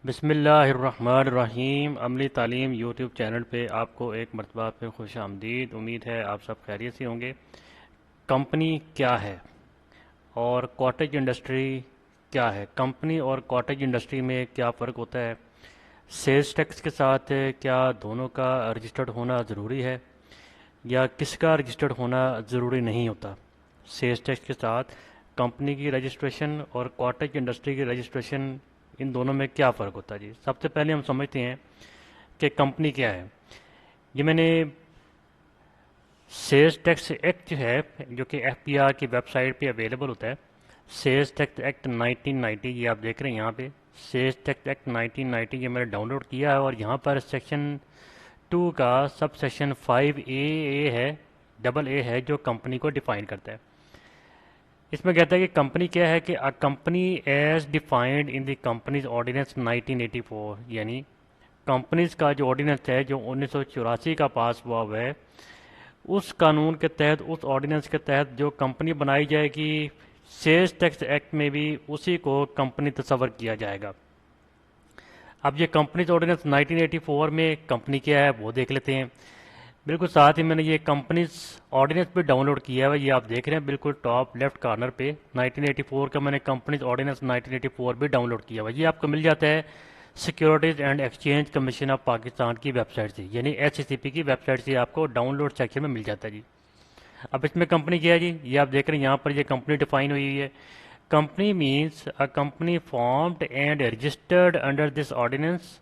بسم اللہ الرحمن الرحیم عملی تعلیم یوٹیوب چینل پہ آپ کو ایک مرتبہ پہ خوش آمدید۔ امید ہے آپ سب خیریت سے ہوں گے۔ کمپنی کیا ہے اور کاٹیج انڈسٹری کیا ہے؟ کمپنی اور کاٹیج انڈسٹری میں کیا فرق ہوتا ہے؟ سیلز ٹیکس کے ساتھ کیا دونوں کا رجسٹرڈ ہونا ضروری ہے یا کس کا رجسٹرڈ ہونا ضروری نہیں ہوتا؟ سیلز ٹیکس کے ساتھ کمپنی کی رجسٹریشن اور کاٹیج انڈسٹری کی رجسٹریشن، ان دونوں میں کیا فرق ہوتا ہے جی؟ سب سے پہلے ہم سمجھتے ہیں کہ کمپنی کیا ہے۔ یہ میں نے سیلز ٹیکس ایکٹ جو ہے، جو کہ ایف پی آر کی ویب سائٹ پہ اویلیبل ہوتا ہے، سیلز ٹیکس ایکٹ 1990، یہ آپ دیکھ رہے ہیں یہاں پہ سیلز ٹیکس ایکٹ 1990، یہ میں نے ڈاؤن لوڈ کیا ہے، اور یہاں پر سیکشن 2 کا سب سیکشن 5A ہے، ڈبل اے ہے، جو کمپنی کو ڈیفائن کرتا ہے۔ اس میں کہتا ہے کہ کمپنی کیا ہے کہ company as defined in the companies ordinance 1984، یعنی کمپنیز کا جو آرڈیننس ہے جو 1984 کا پاس ہوا ہے، اس قانون کے تحت، اس آرڈیننس کے تحت جو کمپنی بنائی جائے گی، سیلز ٹیکس ایکٹ میں بھی اسی کو کمپنی تصور کیا جائے گا۔ اب یہ کمپنیز آرڈیننس 1984 میں کمپنی کیا ہے وہ دیکھ لیتے ہیں۔ بالکل ساتھ ہی میں نے یہ کمپنیز آرڈیننس بھی ڈاؤن لوڈ کیا ہے، یہ آپ دیکھ رہے ہیں بالکل ٹاپ لیفٹ کارنر پہ 1984 کا میں نے کمپنیز آرڈیننس 1984 بھی ڈاؤن لوڈ کیا ہوا ہے۔ یہ آپ کو مل جاتا ہے securities and exchange commission of Pakistan کی ویب سائٹ سے، یعنی SECP کی ویب سائٹ سے آپ کو ڈاؤن لوڈ سیکشن میں مل جاتا ہے جی۔ اب اس میں کمپنی کیا ہے جی؟ یہ آپ دیکھ رہے ہیں یہاں پر یہ کمپنی ڈیفائن ہوئی ہوئی ہے۔ Company means a company formed and registered under this ordinance,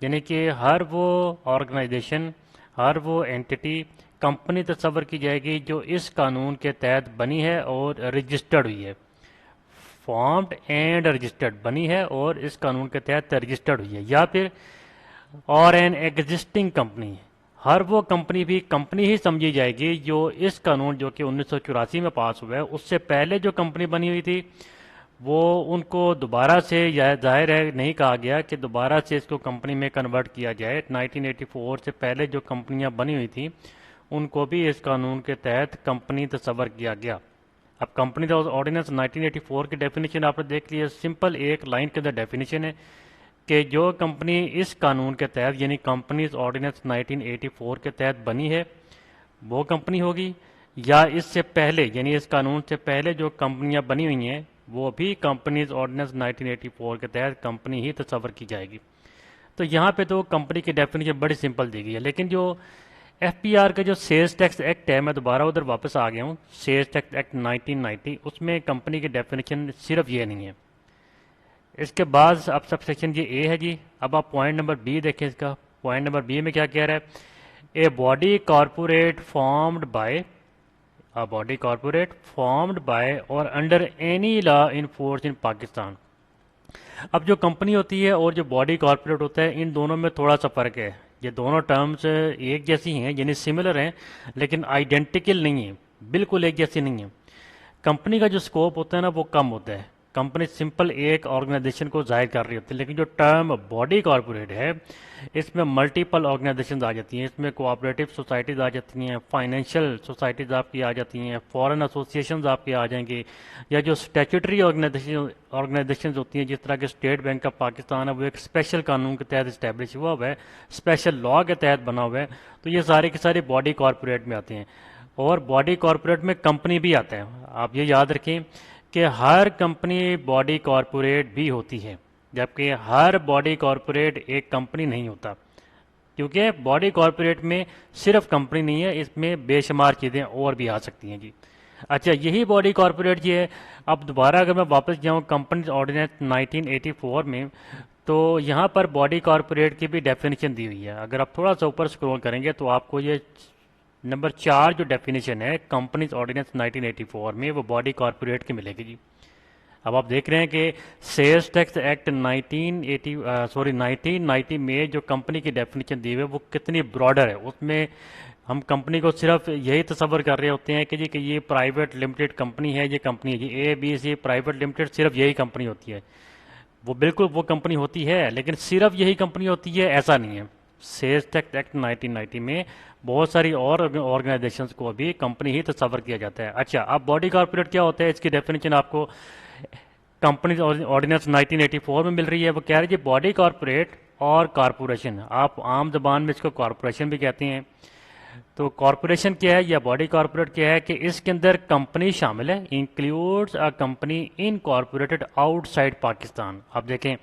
یعنی کہ ہر وہ آرگنائزیشن، ہر وہ اینٹی کمپنی تصور کی جائے گی جو اس قانون کے تحت بنی ہے اور رجسٹرڈ ہوئی ہے۔ فارمڈ اینڈ رجسٹرڈ بنی ہے اور اس قانون کے تحت رجسٹرڈ ہوئی ہے، یا پھر اور این ایگزسٹنگ کمپنی، ہر وہ کمپنی بھی کمپنی ہی سمجھی جائے گی جو اس قانون جو کہ 1984 میں پاس ہوا ہے، اس سے پہلے جو کمپنی بنی ہوئی تھی وہ ان کو دوبارہ سے، یا ظاہر ہے نہیں کہا گیا کہ دوبارہ سے اس کو کمپنی میں کنورٹ کیا جائے۔ 1984 سے پہلے جو کمپنیاں بنی ہوئی تھیں ان کو بھی اس قانون کے تحت کمپنی تصور کیا گیا۔ اب کمپنی آرڈیننس 1984 کی ڈیفینیشن آپ نے دیکھ لی ہے، سمپل ایک لائن کے اندر ڈیفینیشن ہے کہ جو کمپنی اس قانون کے تحت، یعنی کمپنیز آرڈیننس 1984 کے تحت بنی ہے وہ کمپنی ہوگی، یا اس سے پہلے یعنی اس قانون سے پہلے جو کمپنیاں بنی ہوئی ہیں وہ بھی کمپنیز آرڈیننس 1984 کے تحت کمپنی ہی تصور کی جائے گی۔ تو یہاں پہ تو کمپنی کی ڈیفینیشن بڑی سمپل دی گئی ہے، لیکن جو ایف پی آر کا جو سیلز ٹیکس ایکٹ ہے، میں دوبارہ ادھر واپس آ گیا ہوں، سیلز ٹیکس ایکٹ 1990، اس میں کمپنی کی ڈیفینیشن صرف یہ نہیں ہے۔ اس کے بعد اب سب سیکشن یہ اے ہے جی۔ اب آپ پوائنٹ نمبر بی دیکھیں، اس کا پوائنٹ نمبر بی میں کیا کہہ رہا ہے؟ A body corporate formed by, a body corporate formed by or under any law in force in Pakistan. اب جو کمپنی ہوتی ہے اور جو باڈی کارپوریٹ ہوتا ہے، ان دونوں میں تھوڑا سا فرق ہے۔ یہ دونوں ٹرمز ایک جیسی ہیں، یعنی سملر ہیں، لیکن آئیڈینٹیکل نہیں ہیں، بالکل ایک جیسی نہیں ہیں۔ کمپنی کا جو سکوپ ہوتا ہے نا وہ کم ہوتا ہے، کمپنی سمپل ایک آرگنائزیشن کو ظاہر کر رہی ہوتی ہے، لیکن جو ٹرم باڈی کارپوریٹ ہے اس میں ملٹیپل آرگنائزیشنز آ جاتی ہیں، اس میں کوآپریٹو سوسائٹیز آ جاتی ہیں، فائنینشیل سوسائٹیز آپ کی آ جاتی ہیں، فورن ایسوسیشنز آپ کے آ جائیں گے، یا جو اسٹیچوٹری آرگنائزیشنز ہوتی ہیں جس طرح کہ اسٹیٹ بینک آف پاکستان ہے، وہ ایک اسپیشل قانون کے تحت اسٹیبلش ہوا ہے، اسپیشل لاء کے تحت بنا ہوا ہے، تو یہ سارے کے سارے باڈی کارپوریٹ میں آتے ہیں۔ اور باڈی کارپوریٹ میں کمپنی بھی آتا ہے۔ آپ یہ یاد رکھیں کہ ہر کمپنی باڈی کارپوریٹ بھی ہوتی ہے، جبکہ ہر باڈی کارپوریٹ ایک کمپنی نہیں ہوتا، کیونکہ باڈی کارپوریٹ میں صرف کمپنی نہیں ہے، اس میں بے شمار چیزیں اور بھی آ سکتی ہیں جی۔ اچھا، یہی باڈی کارپوریٹ یہ ہے۔ اب دوبارہ اگر میں واپس جاؤں کمپنیز آرڈیننس 1984 میں، تو یہاں پر باڈی کارپوریٹ کی بھی ڈیفینیشن دی ہوئی ہے۔ اگر آپ تھوڑا سا اوپر اسکرول کریں گے تو آپ کو یہ نمبر 4 جو ڈیفینیشن ہے کمپنیز آرڈیننس 1984 میں، وہ باڈی کارپوریٹ کی ملے گی جی۔ اب آپ دیکھ رہے ہیں کہ سیلز ٹیکس ایکٹ 1990 میں جو کمپنی کی ڈیفینیشن دی ہوئی ہے وہ کتنی براڈر ہے۔ اس میں ہم کمپنی کو صرف یہی تصور کر رہے ہوتے ہیں کہ جی کہ یہ پرائیویٹ لمیٹڈ کمپنی ہے، یہ کمپنی ہے جی ABC پرائیویٹ لمیٹڈ، صرف یہی کمپنی ہوتی ہے۔ وہ بالکل وہ کمپنی ہوتی ہے، لیکن صرف یہی کمپنی ہوتی ہے ایسا نہیں ہے۔ سیلز ٹیکس ایکٹ 1990 میں بہت ساری اور آرگنائزیشنز کو بھی کمپنی ہی تصور کیا جاتا ہے۔ اچھا، اب باڈی کارپوریٹ کیا ہوتا ہے، اس کی ڈیفینیشن آپ کو कंपनीज ऑर्डिनेंस 1984 में मिल रही है। वो कह रही है बॉडी कॉरपोरेट और कॉरपोरेशन, आप आम जबान में इसको कॉरपोरेशन भी कहते हैं। तो कॉरपोरेशन क्या है या बॉडी कॉरपोरेट क्या है कि इसके अंदर कंपनी शामिल है, includes a company incorporated outside Pakistan. आप देखें,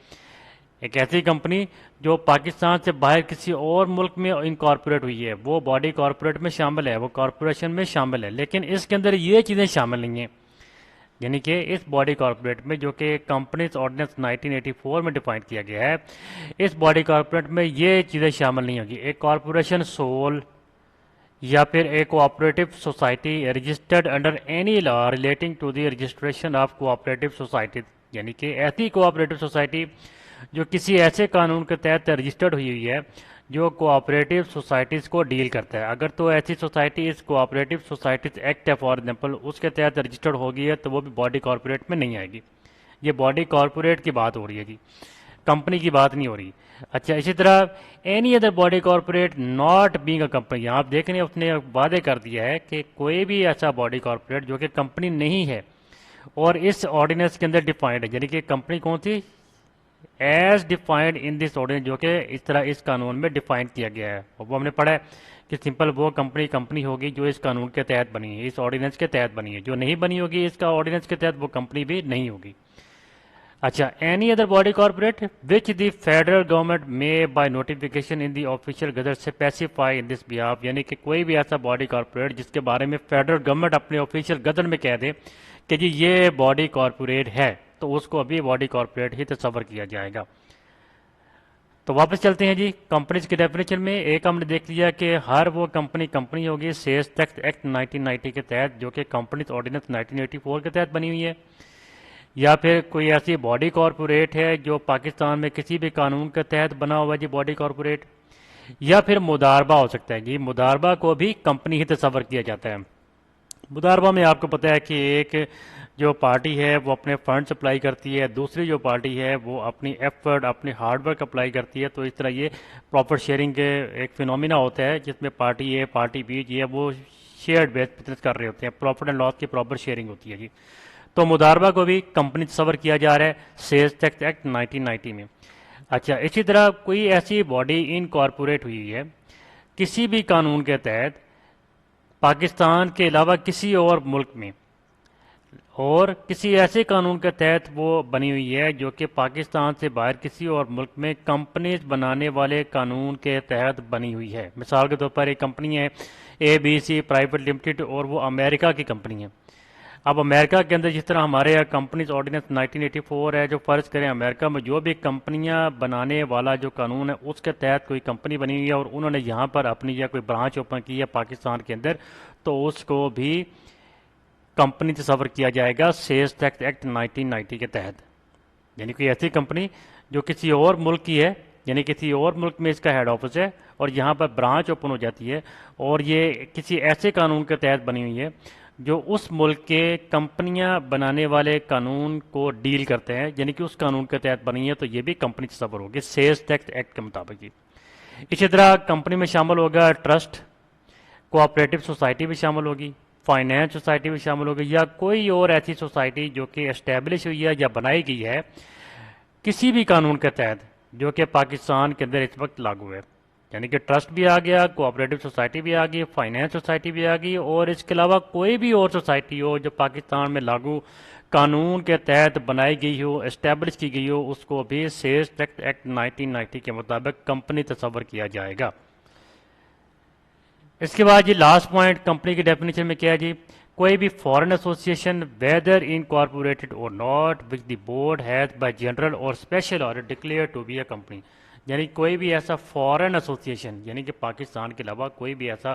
एक ऐसी कंपनी जो पाकिस्तान से बाहर किसी और मुल्क में इनकॉर्पोरेट हुई है, वो बॉडी कॉरपोरेट में शामिल है, वो कॉरपोरेशन में शामिल है। लेकिन इसके अंदर ये चीज़ें शामिल नहीं हैं, यानी कि इस बॉडी कॉरपोरेट में जो कि कंपनीज ऑर्डिनेंस 1984 में डिफाइन किया गया है, इस बॉडी कॉरपोरेट में ये चीज़ें शामिल नहीं होगी। एक कॉरपोरेशन सोल या फिर a cooperative society registered under any law relating to the registration of cooperative society, यानी कि ऐसी कोऑपरेटिव सोसाइटी जो किसी ऐसे कानून के तहत रजिस्टर्ड हुई है जो कोऑपरेटिव सोसाइटीज़ को डील करता है। अगर तो ऐसी सोसाइटी इस कोऑपरेटिव सोसाइटीज़ एक्ट है फॉर एग्जांपल उसके तहत रजिस्टर्ड होगी है, तो वो भी बॉडी कॉरपोरेट में नहीं आएगी। ये बॉडी कॉरपोरेट की बात हो रही है जी, कंपनी की बात नहीं हो रही। अच्छा, इसी तरह any other body corporate not being a company, यहाँ आप देख रहे हैं उसने वादे कर दिया है कि कोई भी ऐसा बॉडी कॉरपोरेट जो कि कंपनी नहीं है और इस ऑर्डिनेंस के अंदर डिफाइंड है, यानी कि कंपनी कौन सी, as defined in this ordinance, जो कि इस तरह इस कानून में डिफाइन किया गया है। और वो हमने पढ़ा है कि सिंपल वो कंपनी होगी जो इस कानून के तहत बनी है, इस ऑर्डिनेंस के तहत बनी है। जो नहीं बनी होगी इसका ऑर्डिनेंस के तहत, वो कंपनी भी नहीं होगी। अच्छा, any other body corporate which the federal government may by notification in the official gazette specify in this behalf, यानी कि कोई भी ऐसा बॉडी कॉर्पोरेट जिसके बारे में फेडरल गवर्नमेंट अपने ऑफिशियल गजट में कह दे कि जी ये बॉडी कॉर्पोरेट है, तो उसको अभी बॉडी कॉर्पोरेट ही तस्वर किया जाएगा। तो वापस चलते हैं जी कंपनीज के डेफिनेशन में। एक हमने देख लिया कि हर वो कंपनी होगी सेल्स टैक्स एक्ट 1990 के तहत, जो कि कंपनीज ऑर्डिनेंस 1984 के तहत बनी हुई है, या फिर कोई ऐसी बॉडी कॉरपोरेट है जो पाकिस्तान में किसी भी कानून के तहत बना हुआ है जी बॉडी कॉरपोरेट, या फिर मुदारबा हो सकता है जी, मुदारबा को भी कंपनी ही तस्वर किया जाता है। मुदारबा में आपको पता है कि एक जो पार्टी है वो अपने फंड सप्लाई करती है, दूसरी जो पार्टी है वो अपनी एफर्ट अपनी हार्डवर्क अप्लाई करती है। तो इस तरह ये प्रॉफिट शेयरिंग के एक फिनोमिना होता है जिसमें पार्टी ए पार्टी बी ये वो शेयर्ड बेस बिजनेस कर रहे होते हैं, प्रॉफिट एंड लॉस की प्रॉपर शेयरिंग होती है जी। तो मुदारबा को भी कंपनी तस्वर किया जा रहा है सेल्स टैक्स एक्ट 1990 में। अच्छा, इसी तरह कोई ऐसी बॉडी इनकॉर्पोरेट हुई है किसी भी कानून के तहत पाकिस्तान के अलावा किसी और मुल्क में, और किसी ऐसे कानून के तहत वो बनी हुई है जो कि पाकिस्तान से बाहर किसी और मुल्क में कंपनीज बनाने वाले कानून के तहत बनी हुई है। मिसाल के तौर पर एक कंपनी है ABC प्राइवेट लिमिटेड और वो अमेरिका की कंपनी है। अब अमेरिका के अंदर जिस तरह हमारे यहाँ कंपनीज ऑर्डिनेंस 1984 है, जो फ़र्ज़ करें अमेरिका में जो भी कंपनियां बनाने वाला जो कानून है उसके तहत कोई कंपनी बनी हुई है और उन्होंने यहाँ पर अपनी या कोई ब्रांच ओपन की है पाकिस्तान के अंदर, तो उसको भी कंपनी तस्वर किया जाएगा सेल्स टैक्स एक्ट 1990 के तहत। यानी कोई ऐसी कंपनी जो किसी और मुल्क की है, यानी किसी और मुल्क में इसका हेड ऑफिस है और यहाँ पर ब्रांच ओपन हो जाती है, और ये किसी ऐसे कानून के तहत बनी हुई है जो उस मुल्क के कंपनियां बनाने वाले कानून को डील करते हैं, यानी कि उस कानून के तहत बनी है, तो ये भी कंपनी तस्वर होगी सेल्स टैक्स एक्ट के मुताबिक ही। इसी तरह कंपनी में शामिल होगा ट्रस्ट, कोऑपरेटिव सोसाइटी भी शामिल होगी, फाइनेंस सोसाइटी भी शामिल होगी, या कोई और ऐसी सोसाइटी जो कि एस्टेब्लिश हुई है या बनाई गई है किसी भी कानून के तहत जो कि पाकिस्तान के अंदर इस वक्त लागू है। यानी कि ट्रस्ट भी आ गया, कोऑपरेटिव सोसाइटी भी आ गई, फाइनेंस सोसाइटी भी आ गई, और इसके अलावा कोई भी और सोसाइटी हो जो पाकिस्तान में लागू कानून के तहत बनाई गई हो, एस्टेब्लिश की गई हो, उसको भी सेल्स टैक्स एक्ट 1990 के मुताबिक कंपनी तस्वर किया जाएगा। इसके बाद जी लास्ट पॉइंट कंपनी की डेफिनेशन में क्या है जी, कोई भी foreign association whether incorporated or not which the board has by general or special order declare to be a company, यानी कोई भी ऐसा फॉरेन एसोसिएशन, यानी कि पाकिस्तान के अलावा कोई भी ऐसा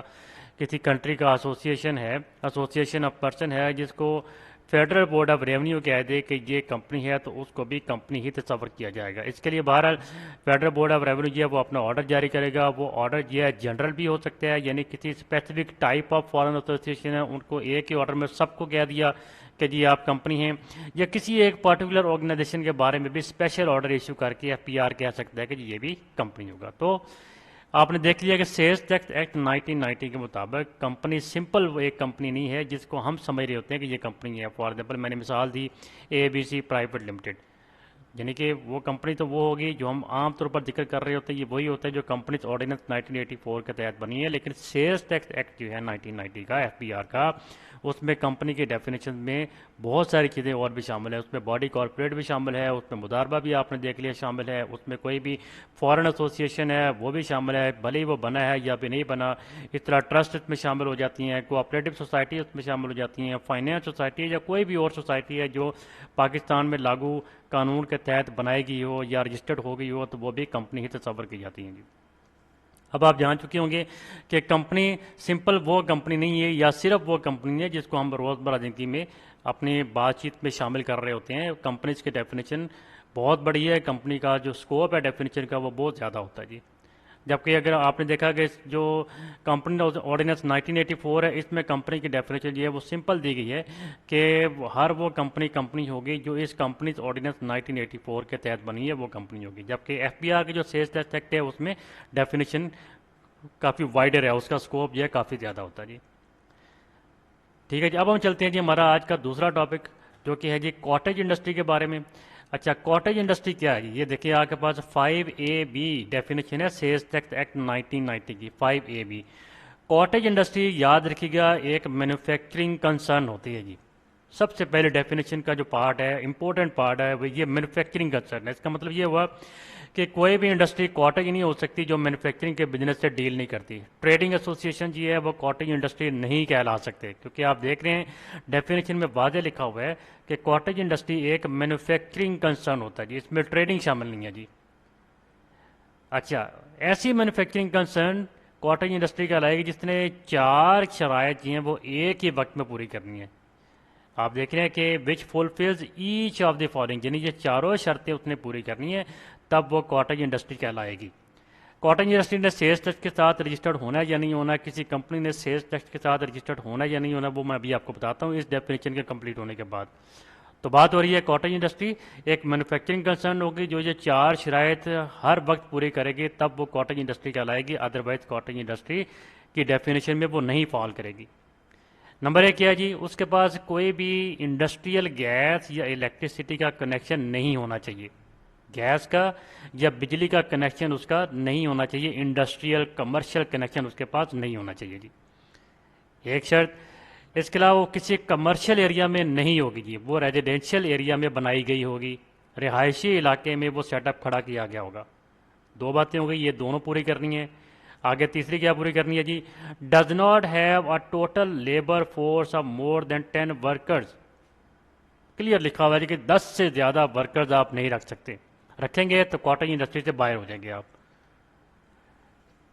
किसी कंट्री का एसोसिएशन है, एसोसिएशन ऑफ पर्सन है जिसको फेडरल बोर्ड ऑफ रेवेन्यू कह दे कि ये कंपनी है, तो उसको भी कंपनी ही तस्वर किया जाएगा। इसके लिए बहरहाल फेडरल बोर्ड ऑफ रेवेन्यू जो है वो अपना ऑर्डर जारी करेगा। वो ऑर्डर जो है जनरल भी हो सकता है, यानी किसी specific type of foreign association है उनको एक ही ऑर्डर में सबको कह दिया कि जी आप कंपनी हैं, या किसी एक पर्टिकुलर ऑर्गेनाइजेशन के बारे में भी स्पेशल ऑर्डर इशू करके FPR कह सकता है कि जी ये भी कंपनी होगा। तो आपने देख लिया कि सेल्स टैक्स एक्ट 1990 के मुताबिक कंपनी सिंपल एक कंपनी नहीं है जिसको हम समझ रहे होते हैं कि ये कंपनी है। फॉर एग्जांपल मैंने मिसाल दी ABC प्राइवेट लिमिटेड, यानी कि वो कंपनी तो वो होगी जो हम आम तौर पर जिक्र कर रहे होते हैं, ये वही होता है जो कंपनीज ऑर्डिनेंस 1984 के तहत बनी है। लेकिन सेल्स टैक्स एक्ट जो है 1990 का FBR का, उसमें कंपनी के डेफिनेशन में बहुत सारी चीज़ें और भी शामिल है। उसमें बॉडी कॉर्पोरेट भी शामिल है, उसमें मुदारबा भी आपने देख लिया शामिल है, उसमें कोई भी फॉरेन एसोसिएशन है वो भी शामिल है, भले ही वो बना है या भी नहीं बना। इस तरह ट्रस्ट इसमें शामिल हो जाती हैं, कोऑपरेटिव सोसाइटी उसमें शामिल हो जाती हैं, फाइनेंस सोसाइटी या कोई भी और सोसाइटी है जो पाकिस्तान में लागू कानून के तहत बनाई गई हो या रजिस्टर्ड हो गई हो, तो वो भी कंपनी ही तस्वर की जाती हैं जी। अब आप जान चुके होंगे कि कंपनी सिंपल वो कंपनी नहीं है या सिर्फ वो कंपनी है जिसको हम रोज़मर्रा ज़िंदगी में अपनी बातचीत में शामिल कर रहे होते हैं। कंपनीज की डेफिनेशन बहुत बड़ी है, कंपनी का जो स्कोप है डेफिनेशन का वो बहुत ज़्यादा होता है जी। जबकि अगर आपने देखा कि जो कंपनी ऑर्डिनेंस 1984 है, इसमें कंपनी की डेफिनेशन जो है वो सिंपल दी गई है कि हर वो कंपनी होगी जो इस कंपनी ऑर्डिनेंस 1984 के तहत बनी है वो कंपनी होगी। जबकि FBR की जो सेल्स टैक्स एक्ट है उसमें डेफिनेशन काफ़ी वाइडर है, उसका स्कोप जो है काफ़ी ज़्यादा होता है जी। ठीक है जी, अब हम चलते हैं जी हमारा आज का दूसरा टॉपिक जो कि है जी कॉटेज इंडस्ट्री के बारे में। अच्छा, कॉटेज इंडस्ट्री क्या है जी? ये देखिए आपके पास 5AB डेफिनेशन है सेल्स टैक्स एक्ट 1990 की। 5AB कॉटेज इंडस्ट्री याद रखिएगा एक मैन्युफैक्चरिंग कंसर्न होती है जी। सबसे पहले डेफिनेशन का जो पार्ट है, इंपॉर्टेंट पार्ट है, वो ये मैन्युफैक्चरिंग कंसर्न है। इसका मतलब ये हुआ कि कोई भी इंडस्ट्री कॉटेज नहीं हो सकती जो मैन्युफैक्चरिंग के बिजनेस से डील नहीं करती। ट्रेडिंग एसोसिएशन जी है वो कॉटेज इंडस्ट्री नहीं कहला सकते, क्योंकि आप देख रहे हैं डेफिनेशन में वाज़े लिखा हुआ है कि कॉटेज इंडस्ट्री एक मैन्युफैक्चरिंग कंसर्न होता है जी, इसमें ट्रेडिंग शामिल नहीं है जी। अच्छा, ऐसी मैन्युफैक्चरिंग कंसर्न कॉटेज इंडस्ट्री कहलाएगी जिसने 4 शराइत जी हैं वो एक ही वक्त में पूरी करनी है। आप देख रहे हैं कि which fulfils each of the following, यानी ये चारों शर्तें उसने पूरी करनी है, तब वो कॉटेज इंडस्ट्री कहलाएगी। कॉटेज इंडस्ट्री ने सेल्स टैक्स के साथ रजिस्टर्ड होना है या नहीं होना, किसी कंपनी ने सेल्स टैक्स के साथ रजिस्टर्ड होना है या नहीं होना, वो मैं अभी आपको बताता हूँ इस डेफिनेशन के कंप्लीट होने के बाद। तो बात हो रही है कॉटेज इंडस्ट्री एक मैन्युफैक्चरिंग कंसर्न होगी जो ये 4 शराइत हर वक्त पूरी करेगी, तब वो कॉटेज इंडस्ट्री कहलाएगी। अदरवाइज कॉटेज इंडस्ट्री की डेफिनेशन में वो नहीं फॉल करेगी। नंबर 1 क्या है जी? उसके पास कोई भी इंडस्ट्रियल गैस या इलेक्ट्रिसिटी का कनेक्शन नहीं होना चाहिए। गैस का या बिजली का कनेक्शन उसका नहीं होना चाहिए, इंडस्ट्रियल कमर्शियल कनेक्शन उसके पास नहीं होना चाहिए जी, एक शर्त। इसके अलावा वो किसी कमर्शियल एरिया में नहीं होगी जी, वो रेजिडेंशियल एरिया में बनाई गई होगी, रिहायशी इलाके में वो सेटअप खड़ा किया गया होगा। 2 बातें हो गई, ये दोनों पूरी करनी है। आगे तीसरी क्या पूरी करनी है जी? Does not have a total labour force of more than 10 workers. Clear लिखा हुआ है कि 10 से ज़्यादा वर्कर्स आप नहीं रख सकते, रखेंगे तो कॉटेज इंडस्ट्री से बाहर हो जाएंगे आप।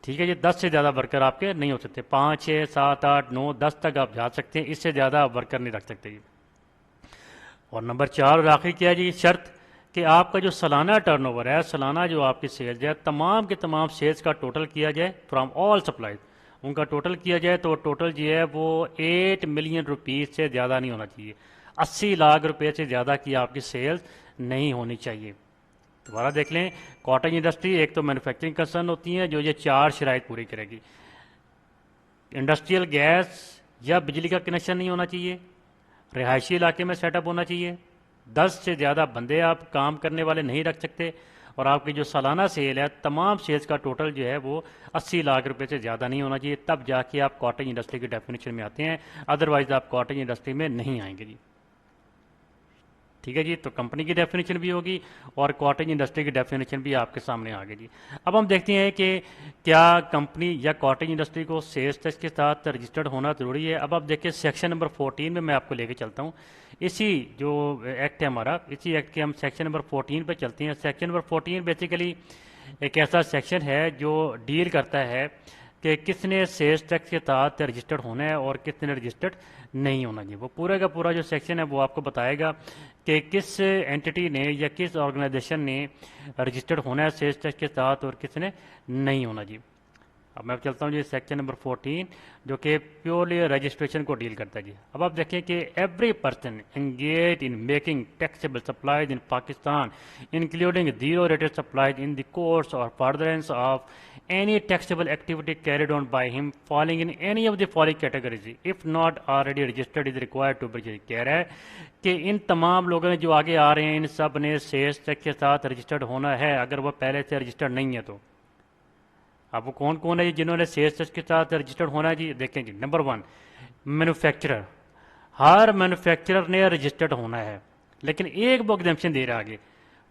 ठीक है जी, 10 से ज़्यादा वर्कर आपके नहीं हो सकते। 5, 6, 7, 8, 9, 10 तक आप जा सकते हैं, इससे ज़्यादा आप वर्कर नहीं रख सकते। और नंबर 4 और आखिरी क्या है जी शर्त, कि आपका जो सालाना टर्नओवर है, सालाना जो आपकी सेल्स है, तमाम के तमाम सेल्स का टोटल किया जाए फ्रॉम ऑल सप्लाईज, उनका टोटल किया जाए तो टोटल जो है वो 8 मिलियन रुपीज़ से ज़्यादा नहीं होना चाहिए। 80 लाख रुपए से ज़्यादा की आपकी सेल्स नहीं होनी चाहिए। दोबारा देख लें, कॉटेज इंडस्ट्री एक तो मैन्युफैक्चरिंग कंसर्न होती है जो ये 4 शराइत पूरी करेगी। इंडस्ट्रियल गैस या बिजली का कनेक्शन नहीं होना चाहिए, रिहायशी इलाके में सेटअप होना चाहिए, 10 से ज़्यादा बंदे आप काम करने वाले नहीं रख सकते, और आपकी जो सालाना सेल है, तमाम सेल्स का टोटल जो है वो 80 लाख रुपए से ज़्यादा नहीं होना चाहिए, तब जाके आप कॉटेज इंडस्ट्री की डेफिनेशन में आते हैं। अदरवाइज आप कॉटेज इंडस्ट्री में नहीं आएंगे जी। ठीक है जी, तो कंपनी की डेफिनेशन भी होगी और कॉटेज इंडस्ट्री की डेफिनेशन भी आपके सामने आ गई जी। अब हम देखते हैं कि क्या कंपनी या कॉटेज इंडस्ट्री को सेल्स टैक्स के साथ रजिस्टर्ड होना ज़रूरी है। अब आप देखिए सेक्शन नंबर 14 में मैं आपको लेके चलता हूँ। इसी जो एक्ट है हमारा, इसी एक्ट के हम सेक्शन नंबर 14 पे चलते हैं। सेक्शन नंबर 14 बेसिकली एक ऐसा सेक्शन है जो डील करता है कि किसने सेल्स टैक्स के तहत रजिस्टर्ड होना है और किसने रजिस्टर्ड नहीं होना चाहिए। वो पूरा का पूरा जो सेक्शन है वो आपको बताएगा कि किस एंटिटी ने या किस ऑर्गेनाइजेशन ने रजिस्टर्ड होना है सेल्स टैक्स के तहत और किसने नहीं होना जी। अब मैं चलता हूँ जी सेक्शन नंबर 14 जो कि प्योरली रजिस्ट्रेशन को डील करता है जी। अब आप देखें कि every person engaged in making taxable supplies in Pakistan including zero rated supplies in the course और furtherance of any taxable activity carried on by him falling in any of the following categories if not already registered is required to be registered. کہہ رہا ہے کہ ان تمام لوگوں نے جو آگے آ رہے ہیں ان سب نے سیلز ٹیکس کے ساتھ رجسٹرڈ ہونا ہے اگر وہ پہلے سے رجسٹرڈ نہیں ہے تو. اب وہ کون کون ہے جی جنہوں نے سیلز ٹیکس کے ساتھ رجسٹرڈ ہونا ہے جی؟ دیکھیں جی، نمبر 1 مینوفیکچرر. ہر مینوفیکچرر نے رجسٹرڈ ہونا ہے، لیکن ایک وہ ایگزمپشن دے رہا آگے،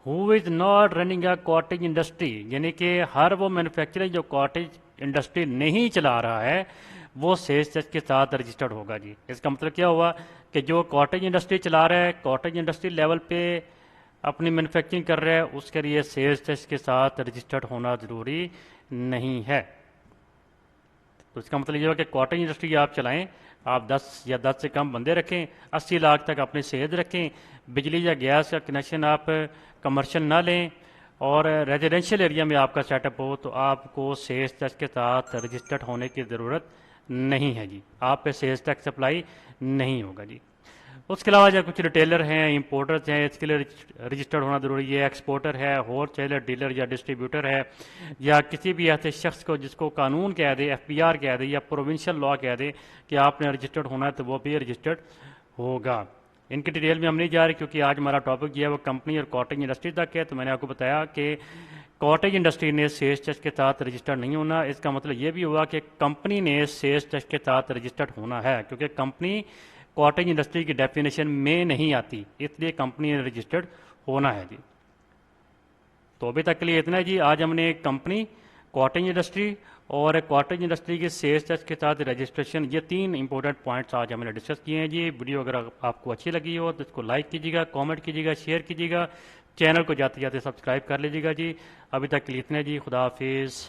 who is not running a cottage industry, یعنی کہ ہر وہ مینوفیکچرر جو کاٹیج انڈسٹری نہیں چلا رہا ہے وہ سیلز ٹیکس کے ساتھ رجسٹرڈ ہوگا جی. اس کا مطلب کیا ہوا کہ جو کاٹیج انڈسٹری چلا رہا ہے، کاٹیج انڈسٹری لیول پہ اپنی مینوفیکچرنگ کر رہا ہے، اس کے لیے سیلز ٹیکس کے ساتھ رجسٹرڈ ہونا ضروری نہیں ہے. تو اس کا مطلب یہ ہو کہ کاٹیج انڈسٹری آپ چلائیں، آپ 10 یا 10 سے کم بندے رکھیں، 80 لاکھ تک اپنے سیلز رکھیں، بجلی یا گیس کا کنیکشن آپ کمرشل نہ لیں اور ریزیڈینشیل ایریا میں آپ کا سیٹ اپ ہو تو آپ کو سیلز ٹیکس کے ساتھ رجسٹرڈ ہونے کی ضرورت نہیں ہے جی، آپ پہ سیلز ٹیکس اپلائی نہیں ہوگا جی. اس کے علاوہ جو کچھ ریٹیلر ہیں، امپورٹرز ہیں، اس کے لیے رجسٹرڈ ہونا ضروری ہے. ایکسپورٹر ہے، ہول سیلر، ڈیلر یا ڈسٹریبیوٹر ہے، یا کسی بھی ایسے شخص کو جس کو قانون کہہ دے، FBR کہہ دے یا پروونشل لا کہہ دے کہ آپ نے رجسٹرڈ ہونا ہے تو وہ بھی رجسٹرڈ ہوگا. ان کی ڈیٹیل میں ہم نہیں جا رہے کیونکہ آج ہمارا ٹاپک یہ ہے وہ کمپنی اور کاٹیج انڈسٹری تک ہے. تو میں نے آپ کو بتایا کہ کاٹیج انڈسٹری نے سیلز ٹیکس کے ساتھ رجسٹرڈ نہیں ہونا. اس کا مطلب یہ بھی ہوا کہ کمپنی نے سیلز ٹیکس کے ساتھ رجسٹرڈ ہونا ہے، کیونکہ کمپنی کاٹیج انڈسٹری کی ڈیفینیشن میں نہیں آتی، اس لیے کمپنی نے رجسٹرڈ ہونا ہے جی. تو ابھی تک کے لیے اتنا ہے جی. آج ہم نے کمپنی، کاٹیج انڈسٹری اور کاٹیج انڈسٹری کے سیلز ٹیکس کے ساتھ رجسٹریشن، یہ 3 امپورٹنٹ پوائنٹس آج ہم نے ڈسکس کیے ہیں جی. ویڈیو اگر آپ کو اچھی لگی ہو تو اس کو لائک کیجیے گا، کامنٹ کیجیے گا، شیئر کیجیے گا، چینل کو جاتے جاتے سبسکرائب کر لیجیے گا جی. ابھی تک کے لیے اتنا ہے جی. خدا حافظ.